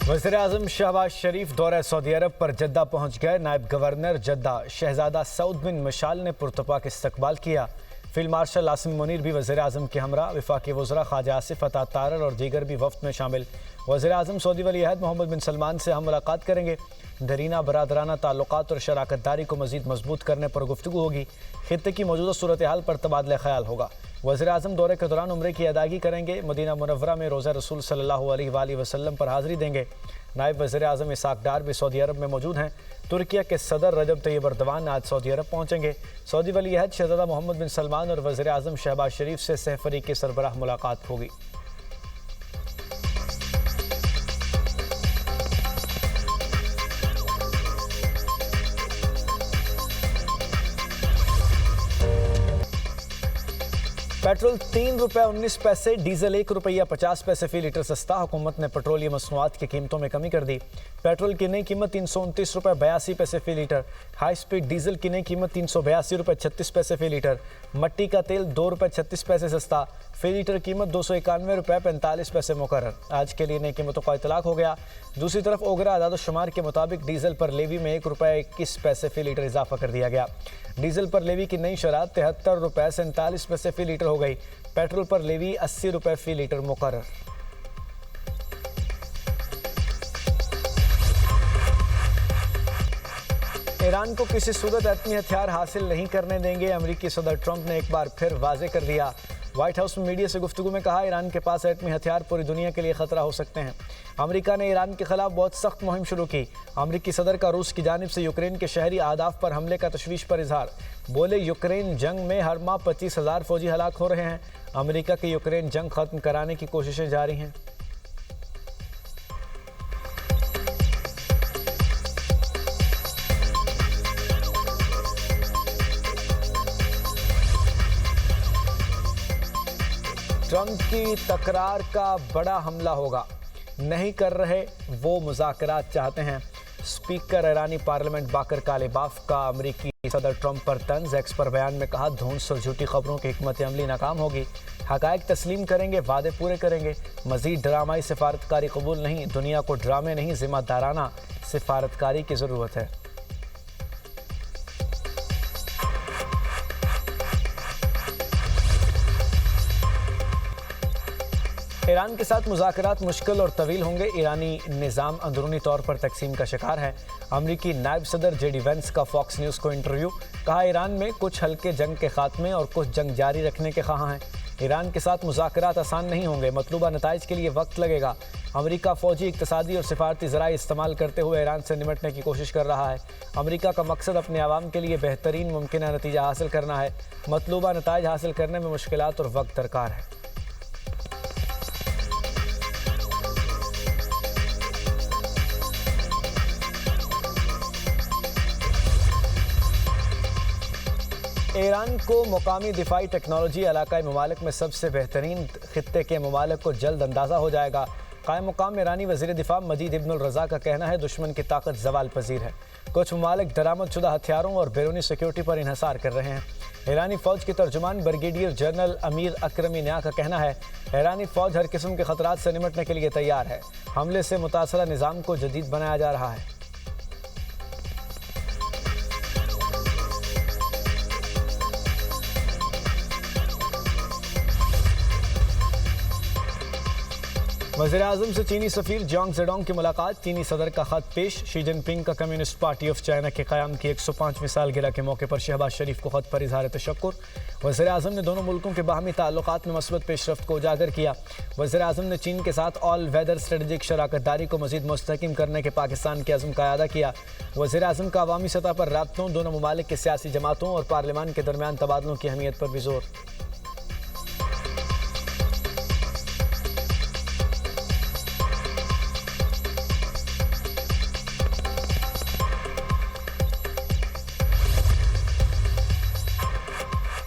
वज़ीर-ए-आज़म शहबाज शरीफ दौरे सऊदी अरब पर जद्दा पहुँच गए। नायब गवर्नर जद्दा शहजादा सऊद बिन मशाल ने पुरतपाक इस्तकबाल किया। फील्ड मार्शल आसिम मुनीर भी वज़ीर-ए-आज़म के हमरा, वफाकी वज़रा ख्वाजा आसिफ अता तारर और दीगर भी वफ्द में शामिल। वज़ीर-ए-आज़म सऊदी वली अहद मोहम्मद बिन सलमान से हम मुलाकात करेंगे। दरीना बरादराना ताल्लुकात और शराकत दारी को मज़ीद मजबूत करने पर गुफ्तगू होगी। खित्ते की मौजूदा सूरत हाल पर तबादला ख्याल होगा। वज़ीर-ए-आज़म दौरे के दौरान उम्रे की अदायगी करेंगे। मदीना मुनव्वरा में रोज़ा रसूल सल्लल्लाहु अलैहि वसल्लम पर हाज़िरी देंगे। नायब वज़ीर-ए-आज़म इसाक डार भी सऊदी अरब में मौजूद हैं। तुर्किया के सदर रजब तैयब एर्दोगान आज सऊदी अरब पहुँचेंगे। सऊदी वली अहद शहजादा मोहम्मद बिन सलमान और वज़ीर-ए-आज़म शहबाज शरीफ से सहफरी के सरबराह मुलाकात होगी। पेट्रोल ₹3.19, डीजल ₹1.50 फी लीटर सस्ता। हुकूमत ने पेट्रोलियम मसनूआत की कीमतों में कमी कर दी। पेट्रोल की नई कीमत ₹329.82 फी लीटर। हाई स्पीड डीजल की नई कीमत ₹382.36 फी लीटर। मट्टी का तेल ₹2.36 सस्ता। फी लीटर कीमत ₹291.45 मुकर्रर। आज के लिए नई कीमतों का इतलाक हो गया। दूसरी तरफ ओगरा आदाद-ओ-शुमार के मुताबिक डीजल पर लेवी में ₹1.21 फी लीटर इजाफा कर दिया गया। डीजल पर लेवी की नई शरह ₹73.47 फी लीटर हो गई। पेट्रोल पर लेवी ₹80 फी लीटर मुकर्रर। ईरान को किसी सूरत एटमी हथियार हासिल नहीं करने देंगे। अमेरिकी सदर ट्रंप ने एक बार फिर वाजे कर दिया। व्हाइट हाउस में मीडिया से गुफ्तगू में कहा, ईरान के पास एटमी हथियार पूरी दुनिया के लिए खतरा हो सकते हैं। अमेरिका ने ईरान के खिलाफ बहुत सख्त मुहिम शुरू की। अमेरिकी सदर का रूस की जानिब से यूक्रेन के शहरी अहदाफ पर हमले का तशवीश पर इजहार। बोले, यूक्रेन जंग में हर माह 25,000 फौजी हलाक हो रहे हैं। अमेरिका की यूक्रेन जंग खत्म कराने की कोशिशें जारी हैं। ट्रंप की तकरार का बड़ा हमला होगा। नहीं कर रहे, वो मुज़ाकरात चाहते हैं। स्पीकर ईरानी पार्लियामेंट बाकर कालिबाफ का अमेरिकी सदर ट्रंप पर तंज। एक्स पर बयान में कहा, धौंस और झूठी खबरों की हिकमत अमली नाकाम होगी। हकायक तस्लीम करेंगे, वादे पूरे करेंगे। मजीद ड्रामाई सिफारतकारी कबूल नहीं। दुनिया को ड्रामे नहीं, जिम्मेदाराना सिफारतकारी की ज़रूरत है। ईरान के साथ मुज़ाकरात मुश्किल और तवील होंगे। ईरानी निज़ाम अंदरूनी तौर पर तकसीम का शिकार है। अमरीकी नायब सदर जेडी वेंस का फॉक्स न्यूज़ को इंटरव्यू। कहा, ईरान में कुछ हल्के जंग के खात्मे और कुछ जंग जारी रखने के ख्वाह हैं। ईरान के साथ मुज़ाकरात आसान नहीं होंगे। मतलूबा नताइज के लिए वक्त लगेगा। अमरीका फौजी, इक्तसादी और सिफारती ज़राए इस्तेमाल करते हुए ईरान से निमटने की कोशिश कर रहा है। अमरीका का मकसद अपने आवाम के लिए बेहतरीन मुमकिन नतीजा हासिल करना है। मतलूबा नताइज हासिल करने में मुश्किलात और वक्त दरकार है। ईरान को मुकामी दिफाई टेक्नोलॉजी इलाकाई ममालिक में सबसे बेहतरीन खित्ते के ममालिक को जल्द अंदाज़ा हो जाएगा। कायम मुकाम ईरानी वज़ीर दिफा मजीद इब्नुल रज़ा का कहना है, दुश्मन की ताकत ज़वाल पजीर है। कुछ ममालिक दरामद शुदा हथियारों और बैरूनी सिक्योरिटी पर इन्हसार कर रहे हैं। ईरानी फ़ौज के तर्जुमान ब्रिगेडियर जनरल अमीर अकरमी न्या का कहना है, ईरानी फ़ौज हर किस्म के ख़तरात से निमटने के लिए तैयार है। हमले से मुतासरा निज़ाम को जदीद बनाया जा रहा है। वज़ीर-ए-आज़म से चीनी सफ़ीर जांग ज़ेडोंग की मुलाकात। चीनी सदर का ख़त पेश। शी जिनपिंग का कम्युनिस्ट पार्टी ऑफ चाइना के क़याम की 105वीं सालगिरह के मौके पर शहबाज शरीफ को ख़त पर इज़हार तशक्कुर। वज़ीर-ए-आज़म ने दोनों मुल्कों के बाहमी ताल्लुकात में मस्बत पेशरफ्त को उजागर किया। वज़ीर-ए-आज़म ने चीन के साथ ऑल वेदर स्ट्रेटजिक शराकत दारी को मज़ीद मुस्तहकम करने के पाकिस्तान के अज़्म का अदा किया। वज़ीर-ए-आज़म का अवामी सतह पर राब्तों, दोनों ममालिक के सियासी जमातों और पार्लियामान के दरमियान तबादलों की अहमियत पर भी जोर।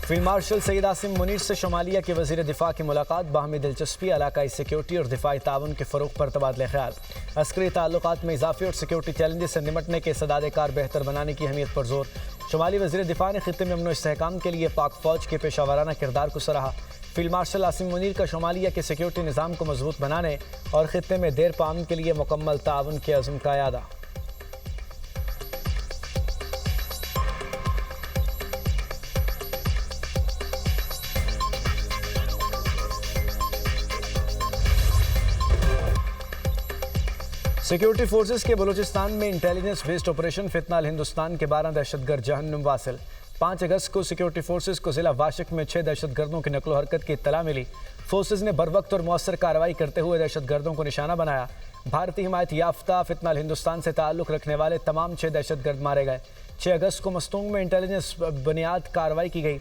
फील्ड मार्शल सईद आसिम मुनीर से शमालिया के वज़ीर दिफा की मुलाकात। बाहमी दिलचस्पी, इलाकाई सिक्योरिटी और दिफाई ताउन के फ़रोग़ पर तबादला ख्याल। अस्करी ताल्लुकात में इजाफे और सिक्योरिटी चैलेंजेस से निमटने के सदाद कार बेहतर बनाने की अहमियत पर जोर। शुमाली वज़ीर दिफा ने खित्ते में अमन व इस्तेहकाम के लिए पाक फ़ौज के पेशा वाराना किरदार को सराहा। फील्ड मार्शल आसिम मुनीर का शमालिया के सिक्योरिटी निज़ाम को मजबूत बनाने और खित्ते में देर पामन के लिए मुकम्मल ताउन के अज़्म का यादा। सिक्योरिटी फोर्सेस के बलूचिस्तान में इंटेलिजेंस बेस्ड ऑपरेशन फितनाल हिंदुस्तान के 12 दहशतगर्द जहन्नुम वासिल। 5 अगस्त को सिक्योरिटी फोर्सेस को जिला वाशिक में 6 दहशतगर्दों की नकलो हरकत की इत्तला मिली। फोर्सेस ने बरवक्त और मौसर कार्रवाई करते हुए दहशतगर्दों को निशाना बनाया। भारतीय हिमायत याफ्ता फितनाल हिंदुस्तान से ताल्लुक़ रखने वाले तमाम 6 दहशतगर्द मारे गए। 6 अगस्त को मस्तूंग में इंटेलिजेंस बुनियाद कार्रवाई की गई।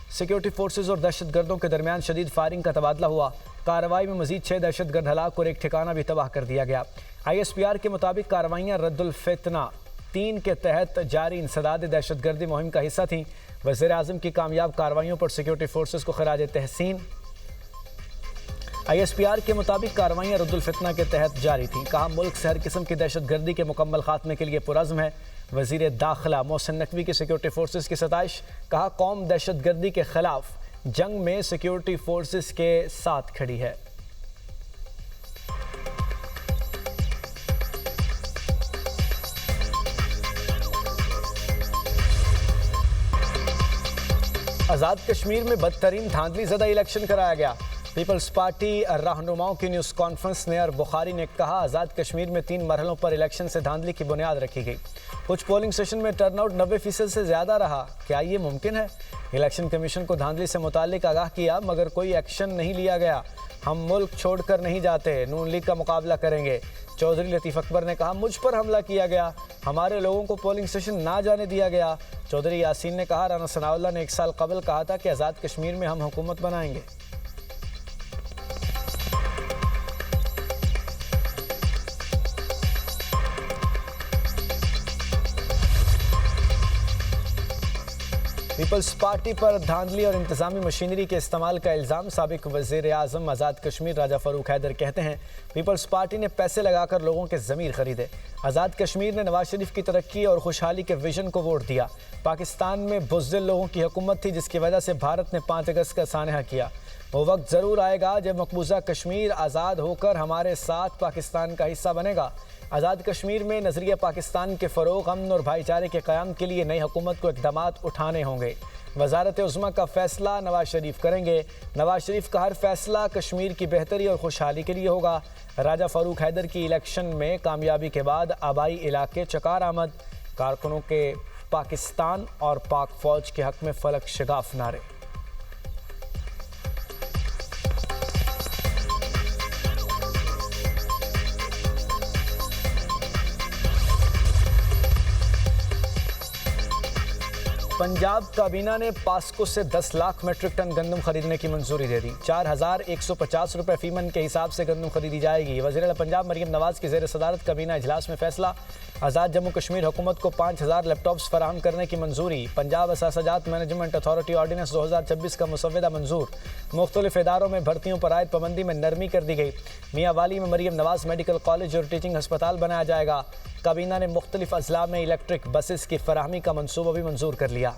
सिक्योरिटी फोर्सेस और दहशतगर्दों के दरमियान शदीद फायरिंग का तबादला हुआ। कार्रवाई में मजीद 6 दहशतगर्द हलाक और एक ठिकाना भी तबाह कर दिया गया। ISPR के मुताबिक कार्रवाइयाँ रद्दुल फितना 3 के तहत जारी इंसदाद दहशतगर्दी मुहिम का हिस्सा थीं। वज़ीर आज़म की कामयाब कार्रवाइयों पर सिक्योरिटी फोर्सेस को खराज तहसीन। ISPR के मुताबिक कार्रवाइयाँ रद्दुल फितना के तहत जारी थीं। कहा मुल्क से हर किस्म की दहशतगर्दी के मुकम्मल खात्मे के लिए पुरज़्म है। वज़ीर दाखिला मोहसिन नकवी की सिक्योरिटी फोर्सेस की सताइश। कहा कौम दहशतगर्दी के खिलाफ जंग में सिक्योरिटी फोर्सेस के साथ खड़ी है। आज़ाद कश्मीर में बदतरीन धांधली ज़दा इलेक्शन कराया गया। पीपल्स पार्टी रहनुमाओं की न्यूज़ कॉन्फ्रेंस में बुखारी ने कहा आज़ाद कश्मीर में 3 मरहलों पर इलेक्शन से धांधली की बुनियाद रखी गई। कुछ पोलिंग स्टेशन में टर्नआउट 90% से ज़्यादा रहा। क्या ये मुमकिन है? इलेक्शन कमीशन को धांधली से मुताल्लिक आगाह किया मगर कोई एक्शन नहीं लिया गया। हम मुल्क छोड़कर नहीं जाते, नून लीग का मुकाबला करेंगे। चौधरी लतीफ़ अकबर ने कहा मुझ पर हमला किया गया, हमारे लोगों को पोलिंग स्टेशन ना जाने दिया गया। चौधरी यासीन ने कहा राना सनाउल्लाह ने 1 साल कबल कहा था कि आज़ाद कश्मीर में हम हुकूमत बनाएंगे। पीपल्स पार्टी पर धांधली और इंतजामी मशीनरी के इस्तेमाल का इल्ज़ाम। साबिक वज़ीर आज़म आज़ाद कश्मीर राजा फ़ारूक हैदर कहते हैं पीपल्स पार्टी ने पैसे लगाकर लोगों के ज़मीर खरीदे। आज़ाद कश्मीर ने नवाज शरीफ की तरक्की और खुशहाली के विजन को वोट दिया। पाकिस्तान में बुज़दिल लोगों की हुकूमत थी जिसकी वजह से भारत ने 5 अगस्त का सानहा किया। वो वक्त ज़रूर आएगा जब मकबूजा कश्मीर आज़ाद होकर हमारे साथ पाकिस्तान का हिस्सा बनेगा। आज़ाद कश्मीर में नज़रिया पाकिस्तान के फ़रोग़, अमन और भाईचारे के क़याम के लिए नई हुकूमत को इक़दामात उठाने होंगे। वज़ारत उज़्मा का फ़ैसला नवाज शरीफ करेंगे। नवाज शरीफ का हर फ़ैसला कश्मीर की बेहतरी और खुशहाली के लिए होगा। राजा फ़ारूक हैदर की इलेक्शन में कामयाबी के बाद आबाई इलाके चकार आमद। कारकुनों के पाकिस्तान और पाक फ़ौज के हक़ में फ़लक शगाफ नारे। पंजाब काबीना ने पास्को से 10 लाख मीट्रिक टन गंदम खरीदने की मंजूरी दे दी। 4150 रुपये फी मन के हिसाब से गंदम खरीदी जाएगी। वज़ीर पंजाब मरियम नवाज की ज़ेर सदारत काबीना इजलास में फैसला। आज़ाद जम्मू कश्मीर हुकूमत को 5000 लैपटॉप्स फराहम करने की मंजूरी। पंजाब असासाजात मैनेजमेंट अथॉरिटी ऑर्डिनेंस 2026 का मुसव्वदा मंजूर। मुख्तलिफ इदारों में भर्तियों पर आयद पाबंदी में नरमी कर दी गई। मियाँ वाली में मरियम नवाज मेडिकल कॉलेज और टीचिंग हस्पताल बनाया जाएगा। काबीना ने मुख्तलिफ अजला में इलेक्ट्रिक बसेस की फराहमी का मनसूबा भी मंजूर कर लिया।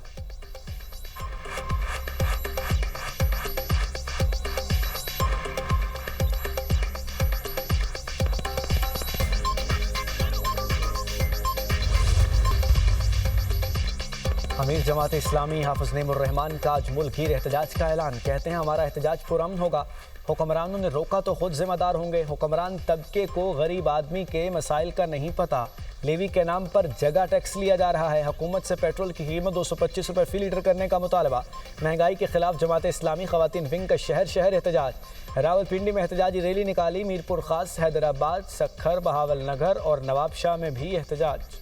अमीर जमात इस्लामी हाफिज नईमुर रहमान का आज मुल्कगीर एहतजाज का ऐलान। कहते हैं हमारा एहतजाज पुरअमन होगा। हुक्मरानों ने रोका तो खुद जिम्मेदार होंगे। हुक्मरान तबके को गरीब आदमी के मसाइल का नहीं पता। लेवी के नाम पर जगह टैक्स लिया जा रहा है। हुकूमत से पेट्रोल की कीमत 225 रुपये फ़ी लीटर करने का मुतालबा। महंगाई के खिलाफ जमात इस्लामी ख़वातीन विंग का शहर शहर एहतजाज। रावलपिंडी में एहतजाजी रैली निकाली। मीरपुर खास, हैदराबाद, सक्खर, बहावल नगर और नवाबशाह में भी एहतजाज।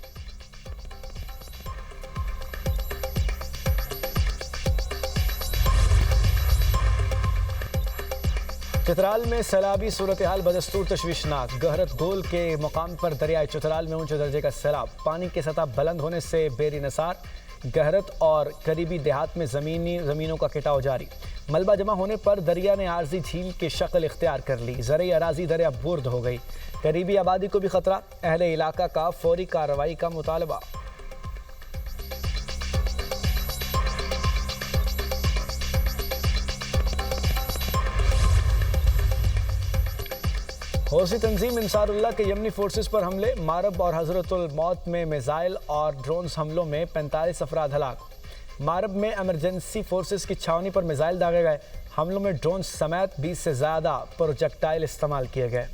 चित्राल में सैलाबी सूरत हाल बदस्तूर तशवीशनाक। गहरत गोल के मुकाम पर दरियाए चित्राल में ऊंचे दर्जे का सैलाब। पानी की सतह बुलंद होने से बेरी नसार, गहरत और करीबी देहात में ज़मीनों का कटाव जारी। मलबा जमा होने पर दरिया ने आर्जी झील की शक्ल इख्तियार कर ली। ज़रई अराजी दरिया बुर्द हो गई। करीबी आबादी को भी खतरा। अहले इलाका का फौरी कार्रवाई का मुतालबा। हौसी तंजीम इंसारुल्लाह के यमनी फोर्सेस पर हमले, मारब और हजरतुल मौत में मिसाइल और ड्रोन्स हमलों में 45 अफराद हलाक। मारब में एमरजेंसी फोर्सेस की छावनी पर मिसाइल दागे गए। हमलों में ड्रोन समेत 20 से ज़्यादा प्रोजेक्टाइल इस्तेमाल किए गए।